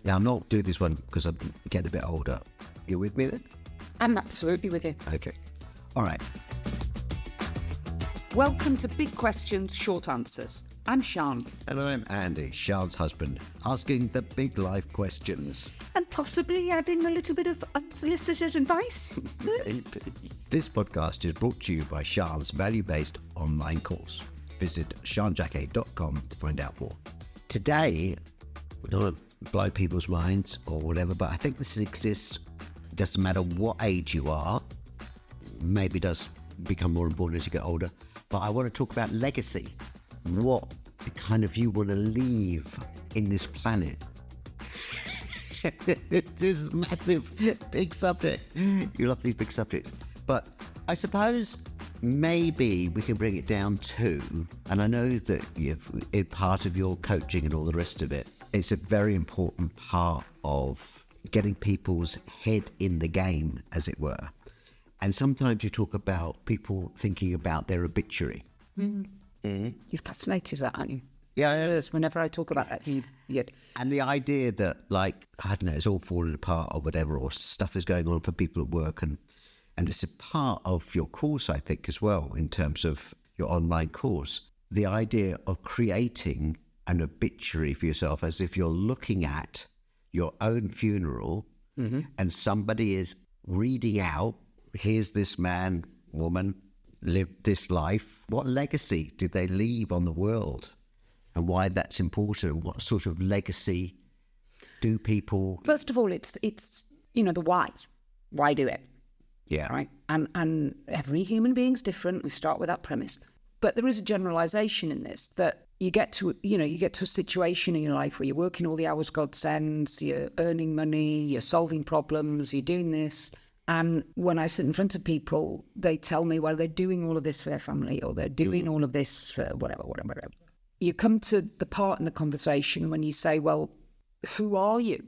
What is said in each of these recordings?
Now, I'm not doing this one because I'm getting a bit older. You with me then? I'm absolutely with you. Okay. All right. Welcome to Big Questions, Short Answers. I'm Sian. And I'm Andy, Sian's husband, asking the big life questions. And possibly adding a little bit of unsolicited advice. This podcast is brought to you by Sian's value-based online course. Visit sianjacquet.com to find out more. Today, we don't want to blow people's minds or whatever, but I think this exists. Doesn't matter what age you are. Maybe it does become more important as you get older. But I want to talk about legacy. What kind of you want to leave in this planet? It is a massive, big subject. You love these big subjects. But I suppose maybe we can bring it down to, and I know that in part of your coaching and all the rest of it, it's a very important part of getting people's head in the game, as it were. And sometimes you talk about people thinking about their obituary. You're fascinated with that, aren't you? Yeah. Yes, whenever I talk about that, And the idea that, like, I don't know, it's all falling apart or whatever, or stuff is going on for people at work. And it's a part of your course, I think, as well, in terms of your online course. The idea of creating an obituary for yourself as if you're looking at your own funeral and somebody is reading out, here's this man, woman, lived this life. What legacy did they leave on the world and why that's important? What sort of legacy do people... First of all, it's the why. Why do it? Yeah. Right. And every human being's different. We start with that premise. But there is a generalization in this that you get to a situation in your life where you're working all the hours God sends, you're earning money, you're solving problems, you're doing this. And when I sit in front of people, they tell me, well, they're doing all of this for their family or they're doing all of this for whatever. You come to the part in the conversation when you say, well, who are you?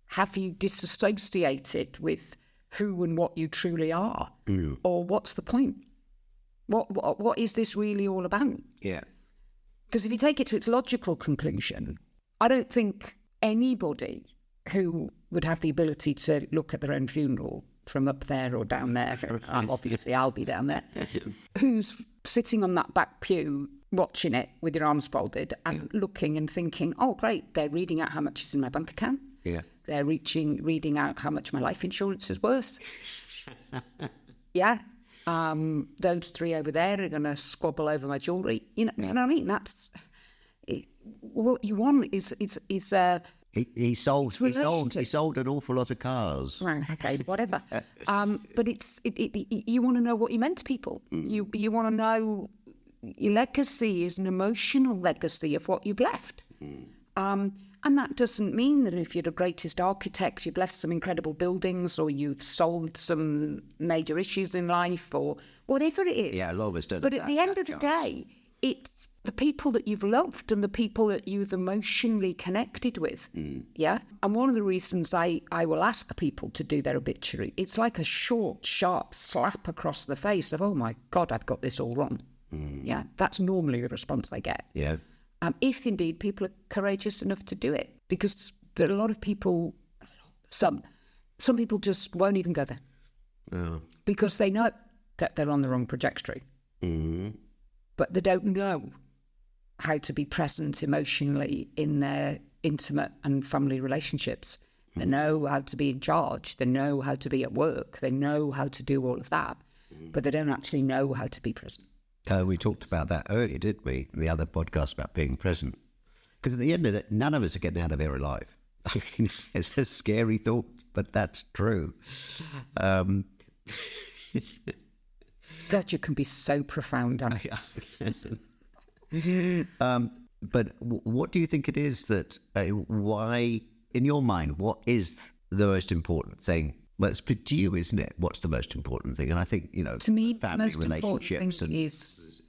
Have you disassociated with who and what you truly are? Or what's the point? What is this really all about? Yeah. Because if you take it to its logical conclusion, I don't think anybody who would have the ability to look at their own funeral from up there or down there, obviously I'll be down there, who's sitting on that back pew watching it with your arms folded and looking and thinking, oh, great, they're reading out how much is in my bank account. Yeah. They're reading out how much my life insurance is worth. Yeah. Those three over there are going to squabble over my jewellery. You know what I mean? That's what you want is He sold an awful lot of cars. Right, okay, whatever. But you want to know what you meant to people. You want to know your legacy is an emotional legacy of what you've left. And that doesn't mean that if you're the greatest architect, you've left some incredible buildings or you've solved some major issues in life or whatever it is. Yeah, a lot of us don't. But at the end of the day, it's the people that you've loved and the people that you've emotionally connected with. Yeah. And one of the reasons I will ask people to do their obituary, it's like a short, sharp slap across the face of, oh my God, I've got this all wrong. Yeah. That's normally the response I get. Yeah. If indeed people are courageous enough to do it, because there are a lot of people, some people just won't even go there because they know that they're on the wrong trajectory, but they don't know how to be present emotionally in their intimate and family relationships. They know how to be in charge. They know how to be at work. They know how to do all of that, but they don't actually know how to be present. We talked about that earlier, didn't we? In the other podcast about being present. Because at the end of it, none of us are getting out of here alive. I mean, it's a scary thought, but that's true. God, you can be so profound. But what do you think it is that, why, in your mind, what is the most important thing? Well, it's to you, isn't it? What's the most important thing? And I think, to me, family most relationships important thing and is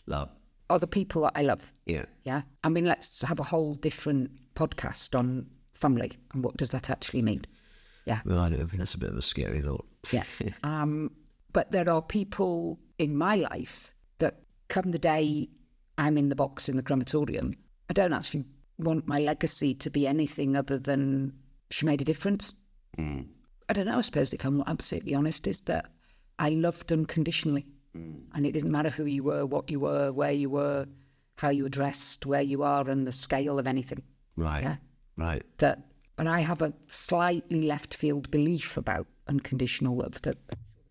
love. Are the people that I love. Yeah. Yeah. I mean, let's have a whole different podcast on family and what does that actually mean? Yeah. Well, I know that's a bit of a scary thought. Yeah. But there are people in my life that come the day I'm in the box in the crematorium, I don't actually want my legacy to be anything other than she made a difference. I don't know, I suppose if I'm absolutely honest, is that I loved unconditionally. And it didn't matter who you were, what you were, where you were, how you were dressed, where you are, and the scale of anything. Right. Yeah? Right. And I have a slightly left field belief about unconditional love that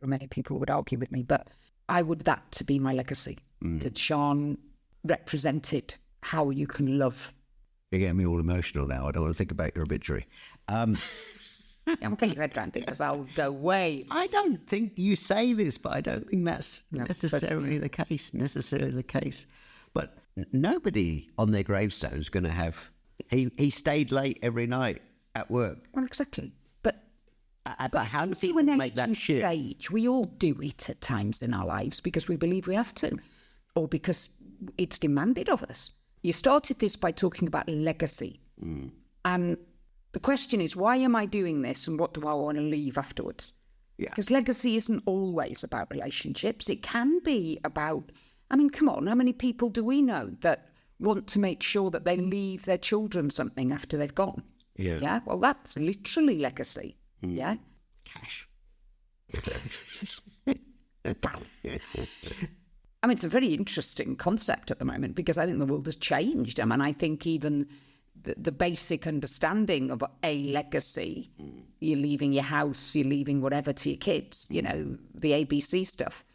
many people would argue with me, but I would that to be my legacy, that Sian represented how you can love. You're getting me all emotional now. I don't want to think about your obituary. I'm getting your head around it because I'll go way. I don't think you say this, but I don't think that's necessarily the case. But nobody on their gravestone is going to have, he stayed late every night at work. Well, exactly. But how do see, people when make that shift? Stage, we all do it at times in our lives because we believe we have to, or because it's demanded of us. You started this by talking about legacy. And the question is, why am I doing this and what do I want to leave afterwards? Yeah. Because legacy isn't always about relationships. It can be about, I mean, come on, how many people do we know that want to make sure that they leave their children something after they've gone? Yeah. Yeah. Well, that's literally legacy. Yeah. Cash. I mean, it's a very interesting concept at the moment because I think the world has changed. I mean, I think even the basic understanding of a legacy, you're leaving your house, you're leaving whatever to your kids, you know, the ABC stuff.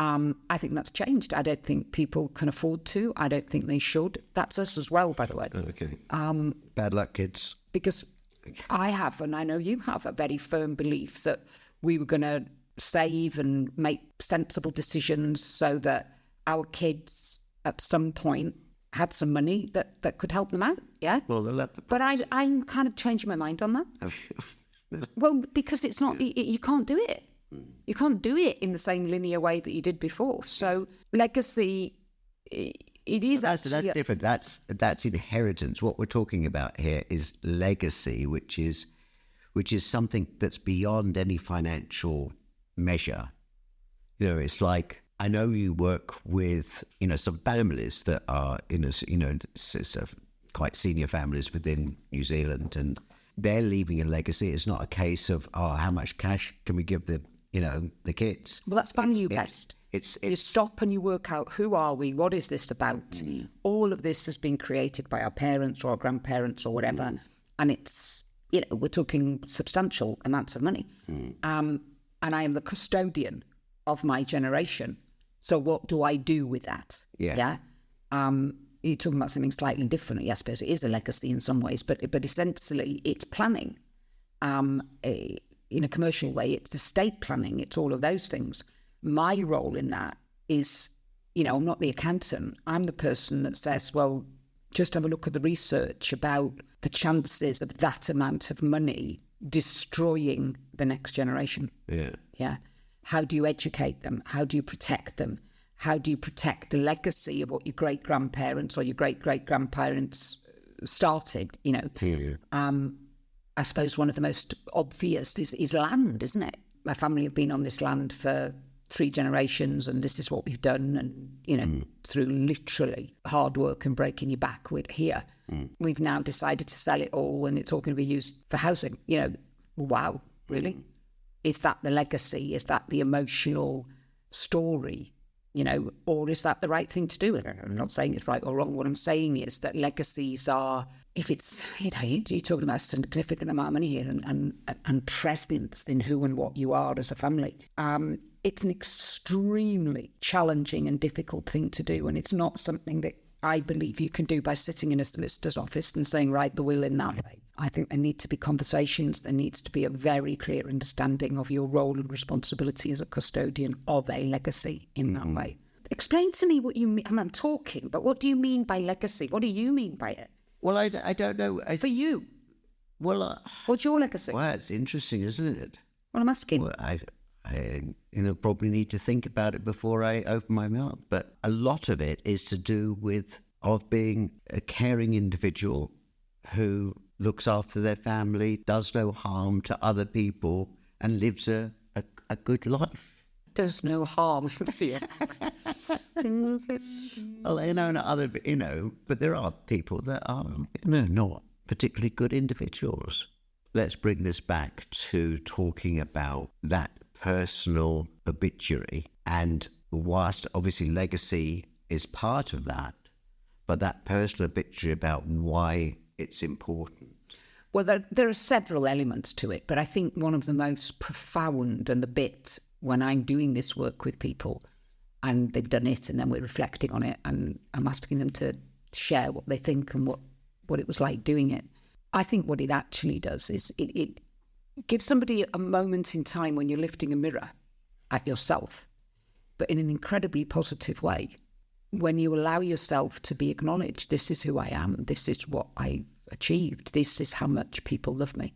I think that's changed. I don't think people can afford to. I don't think they should. That's us as well, by the way. Okay. Bad luck, kids. Because I have, and I know you have, a very firm belief that we were going to save and make sensible decisions so that our kids at some point had some money that could help them out. Yeah. Well, they'll have the... But I'm kind of changing my mind on that. Well, because it's not, you can't do it. You can't do it in the same linear way that you did before. So legacy, it is That's different. That's inheritance. What we're talking about here is legacy, which is something that's beyond any financial measure. You know, it's like, I know you work with, you know, some families that are quite senior families within New Zealand, and they're leaving a legacy. It's not a case of, how much cash can we give the kids? Well, that's value-based. You stop and you work out, who are we? What is this about? All of this has been created by our parents or our grandparents or whatever. And it's, you know, we're talking substantial amounts of money. And I am the custodian of my generation. So what do I do with that? Yeah. You're talking about something slightly different. Yes, I suppose it is a legacy in some ways, but essentially it's planning. In a commercial way, it's estate planning. It's all of those things. My role in that is, you know, I'm not the accountant. I'm the person that says, well, just have a look at the research about the chances of that amount of money destroying the next generation. Yeah. Yeah. How do you educate them? How do you protect them? How do you protect the legacy of what your great-grandparents or your great-great-grandparents started, you know? I suppose one of the most obvious is land, isn't it? My family have been on this land for 3 generations, and this is what we've done. And, you know, through literally hard work and breaking your back, we're here. We've now decided to sell it all, and it's all going to be used for housing. You know, wow, really? Is that the legacy? Is that the emotional story? You know, or is that the right thing to do? I'm not saying it's right or wrong. What I'm saying is that legacies are, if it's, you know, you're talking about a significant amount of money here and presence in who and what you are as a family. It's an extremely challenging and difficult thing to do. And it's not something that I believe you can do by sitting in a solicitor's office and saying, write the will in that way. I think there need to be conversations. There needs to be a very clear understanding of your role and responsibility as a custodian of a legacy in that way. Explain to me what you mean. I'm talking, but what do you mean by legacy? What do you mean by it? Well, I don't know. For you? Well, what's your legacy? Well, it's interesting, isn't it? Well, I'm asking. Well, I probably need to think about it before I open my mouth. But a lot of it is to do with being a caring individual who looks after their family, does no harm to other people, and lives a good life. Does no harm to you. Well, but there are people that are, not particularly good individuals. Let's bring this back to talking about that personal obituary. And whilst obviously legacy is part of that, but that personal obituary about why it's important. Well, there are several elements to it, but I think one of the most profound and the bit when I'm doing this work with people and they've done it and then we're reflecting on it and I'm asking them to share what they think and what it was like doing it. I think what it actually does is it gives somebody a moment in time when you're lifting a mirror at yourself, but in an incredibly positive way. When you allow yourself to be acknowledged, this is who I am, this is what I achieved, this is how much people love me.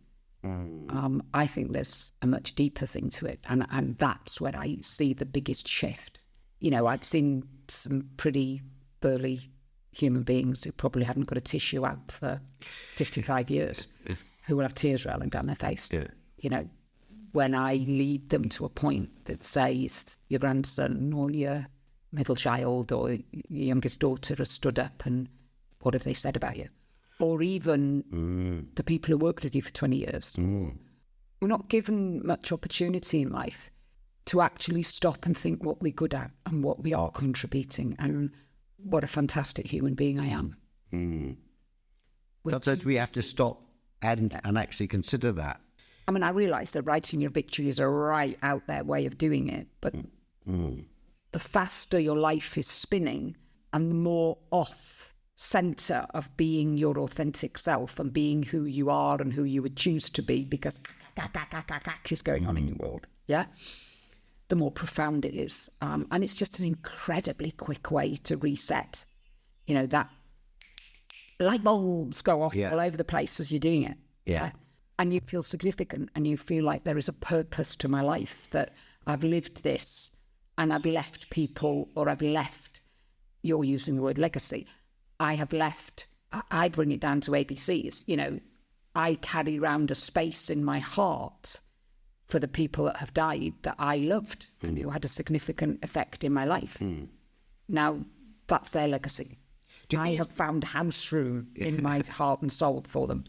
I think there's a much deeper thing to it, and that's where I see the biggest shift. I'd seen some pretty burly human beings who probably hadn't got a tissue out for 55 years, who will have tears rolling down their face. Yeah. When I lead them to a point that says your grandson or your middle child or your youngest daughter has stood up and what have they said about you? Or even the people who worked with you for 20 years. We're not given much opportunity in life to actually stop and think what we're good at and what we are contributing and what a fantastic human being I am. Sometimes we have to stop and actually consider that. I mean, I realise that writing your obituary is a right out there way of doing it, but the faster your life is spinning and the more off centre of being your authentic self and being who you are and who you would choose to be because is going on in your world, the more profound it is. And it's just an incredibly quick way to reset. That light bulbs go off all over the place as you're doing it. And you feel significant and you feel like there is a purpose to my life, that I've lived this and I've left people, or I've left, you're using the word legacy, I have left, I bring it down to ABCs, I carry around a space in my heart for the people that have died that I loved and who had a significant effect in my life. Now, that's their legacy. I have found house room in my heart and soul for them.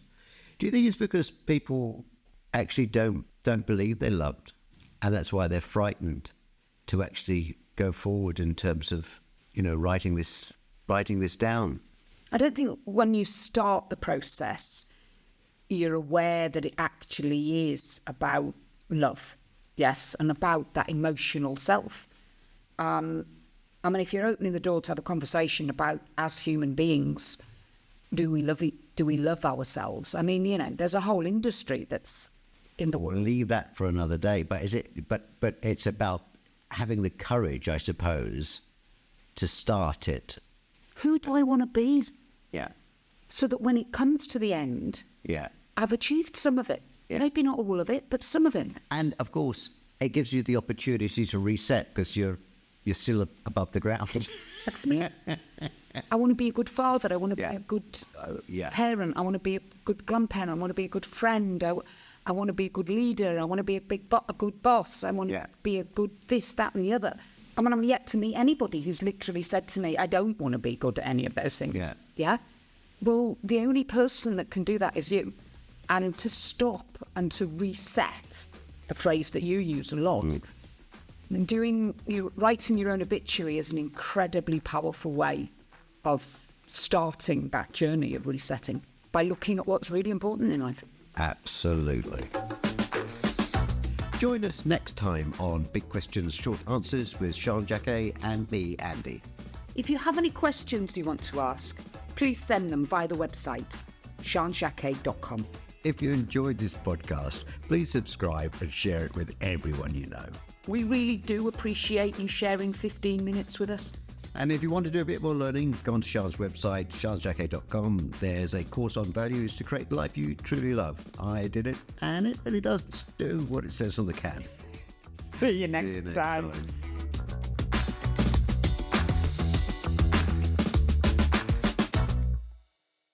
Do you think it's because people actually don't believe they're loved, and that's why they're frightened to actually go forward in terms of, writing this down? I don't think when you start the process, you're aware that it actually is about love, yes, and about that emotional self. If you're opening the door to have a conversation about, as human beings, do we love ourselves? There's a whole industry that's in the world. We'll leave that for another day. But but it's about having the courage, I suppose, to start it. Who do I want to be? Yeah. So that when it comes to the end, I've achieved some of it. Maybe not all of it, but some of it. And of course, it gives you the opportunity to reset because you're still above the ground. That's me. I want to be a good father. I want to be a good parent. I want to be a good grandparent. I want to be a good friend. I want to be a good leader. I want to be a good boss. I want to be a good this, that, and the other. I'm yet to meet anybody who's literally said to me, I don't want to be good at any of those things. Yeah? Well, the only person that can do that is you. And to stop and to reset, the phrase that you use a lot, and writing your own obituary is an incredibly powerful way of starting that journey of resetting by looking at what's really important in life. Absolutely. Join us next time on Big Questions, Short Answers with Sian Jacquet and me, Andy. If you have any questions you want to ask, please send them via the website, sianjacquet.com. If you enjoyed this podcast, please subscribe and share it with everyone you know. We really do appreciate you sharing 15 minutes with us. And if you want to do a bit more learning, go on to Sian's website, sianjacquet.com. There's a course on values to create the life you truly love. I did it, and it really does do what it says on the can. See you next time.